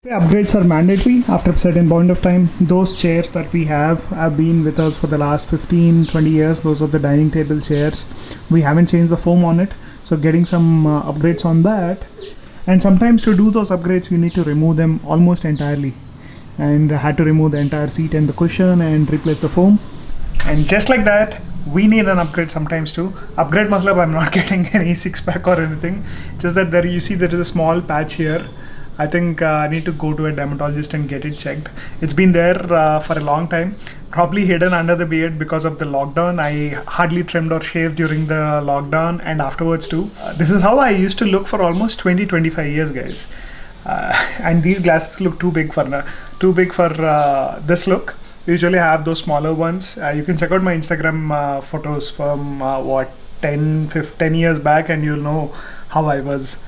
Upgrades are mandatory after a certain point of time. Those chairs that we have been with us for the last 15-20 years. Those are the dining table chairs. We haven't changed the foam on it, so getting some upgrades on that. And sometimes to do those upgrades you need to remove them almost entirely, and I had to remove the entire seat and the cushion and replace the foam. And just like that, we need an upgrade sometimes too. Upgrade matlab I'm not getting any six pack or anything, just that there you see there is a small patch here. I think I need to go to a dermatologist and get it checked. It's been there for a long time, probably hidden under the beard because of the lockdown. I hardly trimmed or shaved during the lockdown and afterwards too. This is how I used to look for almost 20-25 years, guys. And these glasses look too big for this look. Usually I have those smaller ones. You can check out my Instagram photos from 10 years back and you'll know how I was.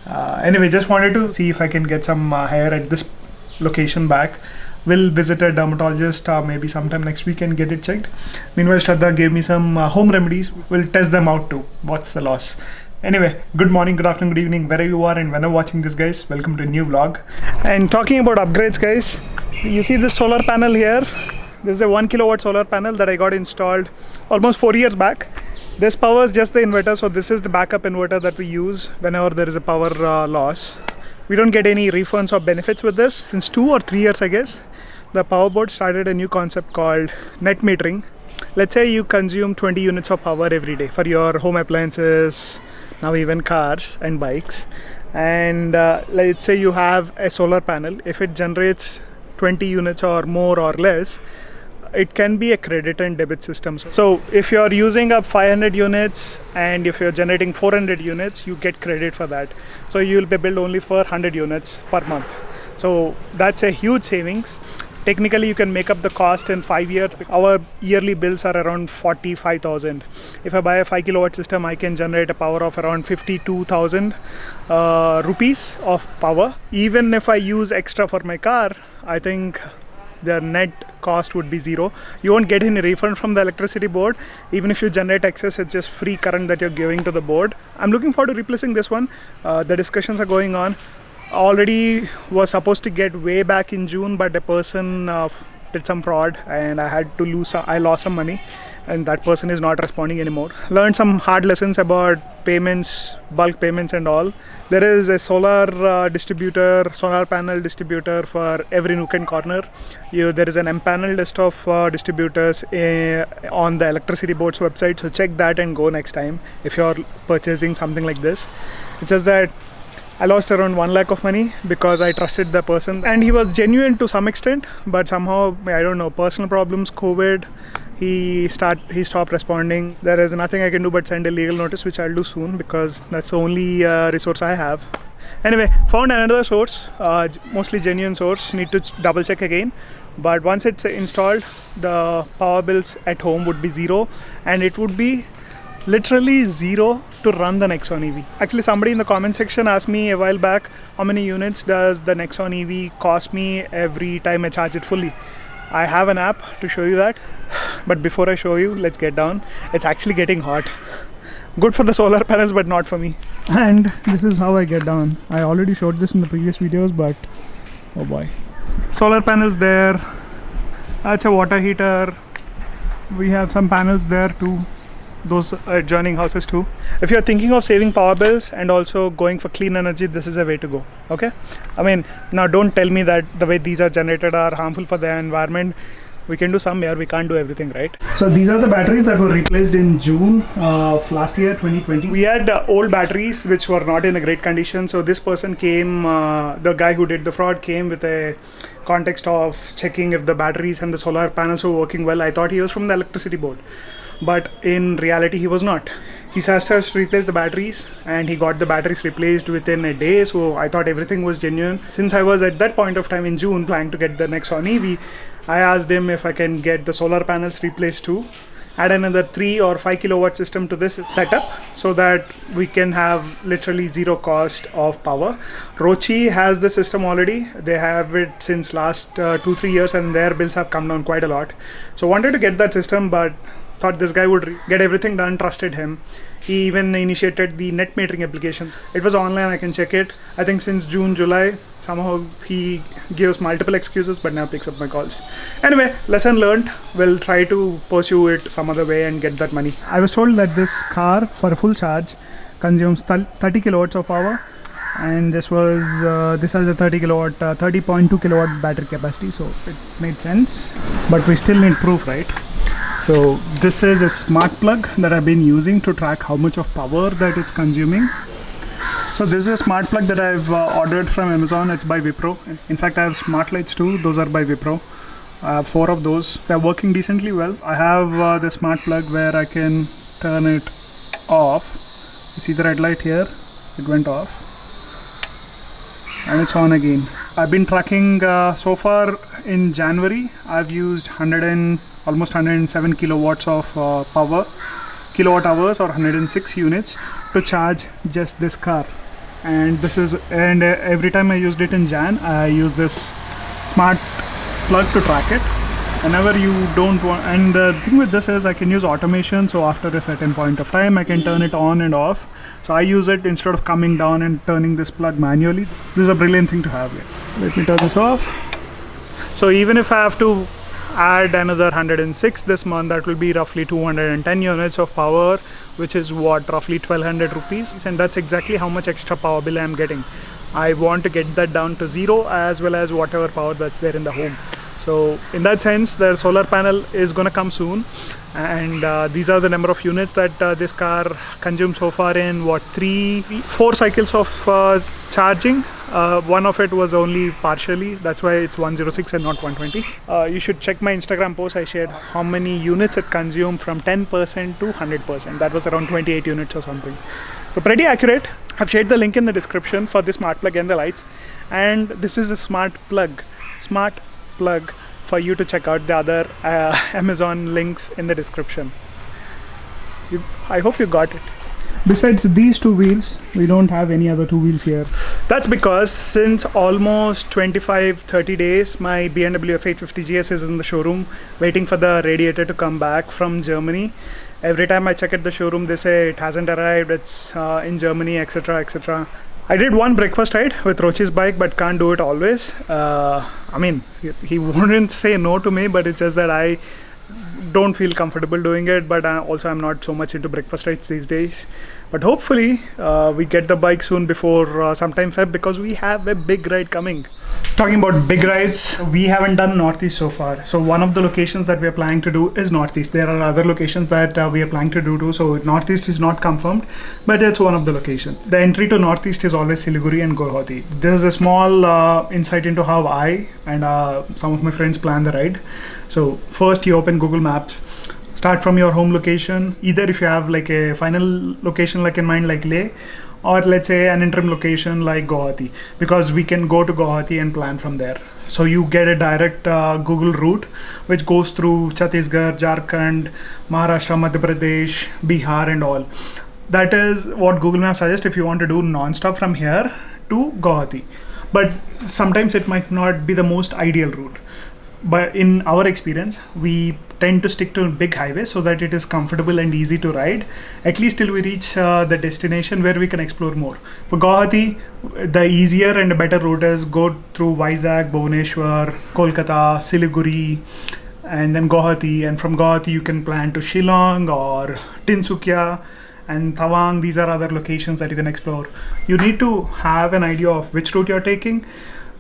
Anyway, just wanted to see if I can get some hair at this location back. We'll visit a dermatologist maybe sometime next week and get it checked. Meanwhile, Shraddha gave me some home remedies. We'll test them out too. What's the loss? Anyway, good morning, good afternoon, good evening, wherever you are and whenever watching this, guys. Welcome to a new vlog. And talking about upgrades, guys, you see this solar panel here. This is a 1 kilowatt solar panel that I got installed almost 4 years back. This powers just the inverter, so this is the backup inverter that we use whenever there is a power loss. We don't get any refunds or benefits with this. Since 2 or 3 years, I guess, the power board started a new concept called net metering. Let's say you consume 20 units of power every day for your home appliances, now even cars and bikes. And let's say you have a solar panel. If it generates 20 units or more or less, it can be a credit and debit system. So if you're using up 500 units and if you're generating 400 units, you get credit for that. So you'll be billed only for 100 units per month. So that's a huge savings. Technically, you can make up the cost in 5 years. Our yearly bills are around 45,000. If I buy a 5 kilowatt system, I can generate a power of around 52,000 rupees of power. Even if I use extra for my car, I think the net cost would be zero. You won't get any refund from the electricity board. Even if you generate excess, it's just free current that you're giving to the board. I'm looking forward to replacing this one. The discussions are going on. Already was supposed to get way back in June, but the person did some fraud and I lost some money, and that person is not responding anymore. Learned some hard lessons about payments, bulk payments and all. There is a solar panel distributor for every nook and corner. There is an empanel list of distributors on the electricity board's website, so check that and go next time if you're purchasing something like this. It's just that I lost around 1 lakh of money because I trusted the person and he was genuine to some extent, but somehow, I don't know, personal problems, COVID, he stopped responding. There is nothing I can do but send a legal notice, which I'll do soon because that's the only resource I have. Anyway, found another source, mostly genuine source, need to double check again. But once it's installed, the power bills at home would be zero, and it would be literally zero to run the Nexon EV. Actually, somebody in the comment section asked me a while back, how many units does the Nexon EV cost me every time I charge it fully? I have an app to show you that, but before I show you, let's get down. It's actually getting hot. Good for the solar panels, but not for me. And this is how I get down. I already showed this in the previous videos, but oh boy. Solar panels there. That's a water heater. We have some panels there too. Those adjoining houses too. If you're thinking of saving power bills and also going for clean energy, this is a way to go. Okay, I mean, now don't tell me that the way these are generated are harmful for the environment. We can do some here, we can't do everything, right? So these are the batteries that were replaced in June of last year, 2020. We had old batteries which were not in a great condition. So this person came, the guy who did the fraud came with a context of checking if the batteries and the solar panels were working well. I thought he was from the electricity board, but in reality he was not. He asked us to replace the batteries and he got the batteries replaced within a day, so I thought everything was genuine. Since I was at that point of time in June planning to get the Nexon EV, I asked him if I can get the solar panels replaced too, add another 3 or 5 kilowatt system to this setup so that we can have literally zero cost of power. Rochi has the system already. They have it since last 2-3 years and their bills have come down quite a lot. So wanted to get that system, but thought this guy would get everything done, trusted him. He even initiated the net metering applications. It was online, I can check it. I think since June, July, somehow he gives multiple excuses but never picks up my calls. Anyway, lesson learned. We'll try to pursue it some other way and get that money. I was told that this car for a full charge consumes 30 kilowatts of power, and this has a 30.2 kilowatt battery capacity, so it made sense, but we still need proof, right? So this is a smart plug that I've been using to track how much of power that it's consuming. So this is a smart plug that I've ordered from Amazon. It's by Wipro. In fact, I have smart lights too. Those are by Wipro. I have 4 of those. They're working decently well. I have the smart plug where I can turn it off. You see the red light here? It went off. And it's on again. I've been tracking so far in January. I've used almost 107 kilowatts of power, kilowatt hours, or 106 units to charge just this car. And every time I used it in Jan, I use this smart plug to track it. Whenever you don't want, and the thing with this is I can use automation, so after a certain point of time I can turn it on and off. So I use it instead of coming down and turning this plug manually. This is a brilliant thing to have here. Let me turn this off. So even if I have to add another 106 this month, that will be roughly 210 units of power, which is roughly 1200 rupees, and that's exactly how much extra power bill I am getting. I want to get that down to 0, as well as whatever power that's there in the home. So in that sense, the solar panel is going to come soon, and these are the number of units that this car consumed so far in 4 cycles of charging. One of it was only partially, that's why it's 106 and not 120. You should check my Instagram post. I shared how many units it consumed from 10% to 100%. That was around 28 units or something. So pretty accurate. I've shared the link in the description for the smart plug and the lights. And this is a smart plug for you to check out the other Amazon links in the description. I hope you got it. Besides these 2 wheels, we don't have any other 2 wheels here. That's because since almost 25-30 days, my BMW F850 GS is in the showroom waiting for the radiator to come back from Germany. Every time I check at the showroom, they say it hasn't arrived, it's in Germany, etc, etc. I did one breakfast ride with Rochi's bike, but can't do it always. I mean, he wouldn't say no to me, but it's just that I don't feel comfortable doing it, but also I'm not so much into breakfast rides these days. But hopefully we get the bike soon before sometime Feb, because we have a big ride coming. Talking about big rides, we haven't done Northeast so far. So one of the locations that we are planning to do is Northeast. There are other locations that we are planning to do too. So Northeast is not confirmed, but it's one of the locations. The entry to Northeast is always Siliguri and Guwahati. There's a small insight into how I and some of my friends plan the ride. So first you open Google Maps. Start from your home location, either if you have like a final location like in mind like Leh, or let's say an interim location like Guwahati, because we can go to Guwahati and plan from there. So you get a direct Google route which goes through Chhattisgarh, Jharkhand, Maharashtra, Madhya Pradesh, Bihar and all. That is what Google Maps suggests if you want to do non-stop from here to Guwahati. But sometimes it might not be the most ideal route. But in our experience, we tend to stick to big highways so that it is comfortable and easy to ride, at least till we reach the destination where we can explore more. For Guwahati, the easier and better route is go through Vizag, Bhubaneswar, Kolkata, Siliguri, and then Guwahati. And from Guwahati, you can plan to Shillong or Tinsukia and Tawang. These are other locations that you can explore. You need to have an idea of which route you're taking.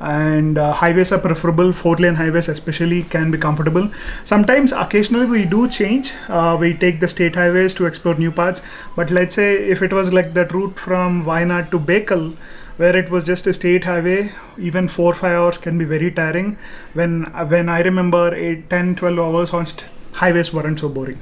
And highways are preferable. 4-lane highways especially can be comfortable. Sometimes occasionally we do change, we take the state highways to explore new paths, but let's say if it was like that route from Wayanad to Bekal, where it was just a state highway, even 4-5 hours can be very tiring. When I remember 10-12 hours on highways weren't so boring.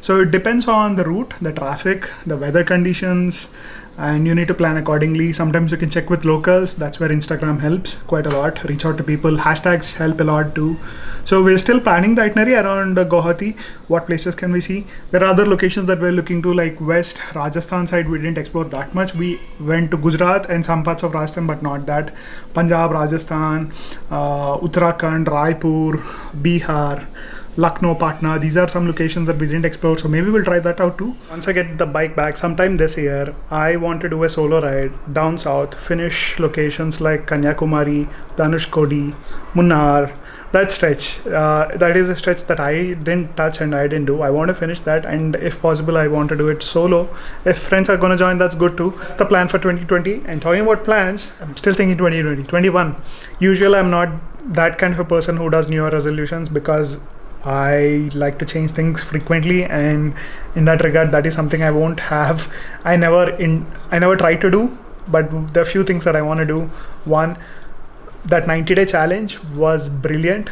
So it depends on the route, the traffic, the weather conditions, and you need to plan accordingly. Sometimes you can check with locals. That's where Instagram helps quite a lot. Reach out to people. Hashtags help a lot too. So we're still planning the itinerary around Guwahati. What places can we see? There are other locations that we're looking to, like West Rajasthan side. We didn't explore that much. We went to Gujarat and some parts of Rajasthan, but not that. Punjab, Rajasthan, Uttarakhand, Raipur, Bihar. Lucknow, Patna. These are some locations that we didn't explore, so maybe we'll try that out too. Once I get the bike back sometime this year, I want to do a solo ride down south, finish locations like Kanyakumari, Dhanushkodi, Munnar. That stretch, that is a stretch that I didn't touch and I didn't do. I want to finish that, and if possible I want to do it solo. If friends are going to join, that's good too. That's the plan for 2020. And talking about plans, I'm still thinking 2020, 21. Usually I'm not that kind of a person who does New Year resolutions because I like to change things frequently, and in that regard that is something I won't have. I never try to do, but there are few things that I want to do. One, that 90-day challenge was brilliant.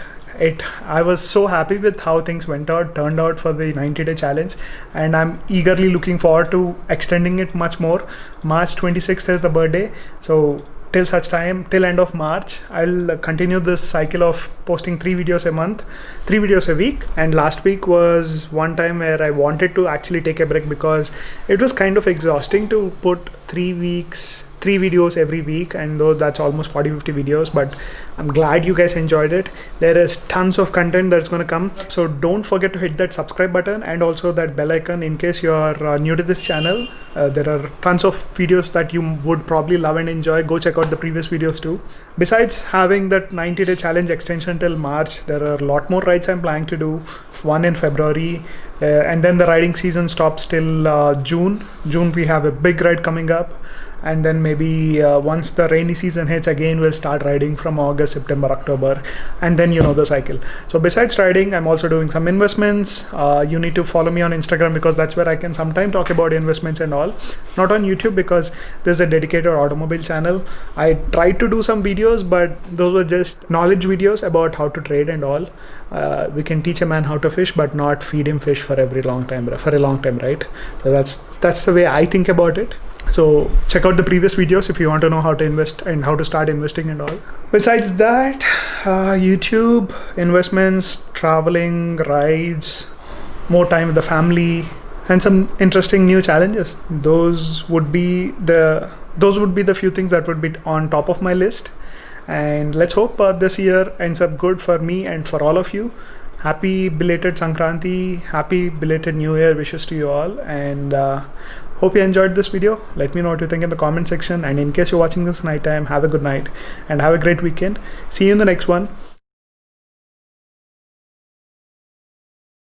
I was so happy with how things turned out for the 90-day challenge, and I'm eagerly looking forward to extending it much more. March 26th is the birthday, so till such time, till end of March, I'll continue this cycle of posting 3 videos a month, 3 videos a week. And last week was one time where I wanted to actually take a break because it was kind of exhausting to put 3 videos every week, and though that's almost 40-50 videos, but I'm glad you guys enjoyed it. There is tons of content that's going to come, so don't forget to hit that subscribe button and also that bell icon in case you are new to this channel. There are tons of videos that you would probably love and enjoy. Go check out the previous videos too. Besides having that 90-day challenge extension till March, there are a lot more rides I'm planning to do. One in February, and then the riding season stops till June. We have a big ride coming up, and then maybe once the rainy season hits again, we'll start riding from August, September, October, and then you know the cycle. So besides riding, I'm also doing some investments. You need to follow me on Instagram because that's where I can sometimes talk about investments and all. Not on YouTube because there's a dedicated automobile channel. I tried to do some videos, but those were just knowledge videos about how to trade and all. We can teach a man how to fish, but not feed him fish for a long time, right? So that's the way I think about it. So check out the previous videos if you want to know how to invest and how to start investing and all. Besides that, YouTube, investments, traveling, rides, more time with the family, and some interesting new challenges. Those would be the few things that would be on top of my list. And let's hope this year ends up good for me and for all of you. Happy belated Sankranti, happy belated New Year wishes to you all, and hope you enjoyed this video. Let me know what you think in the comment section, and in case you're watching this nighttime, have a good night and have a great weekend. See you in the next one.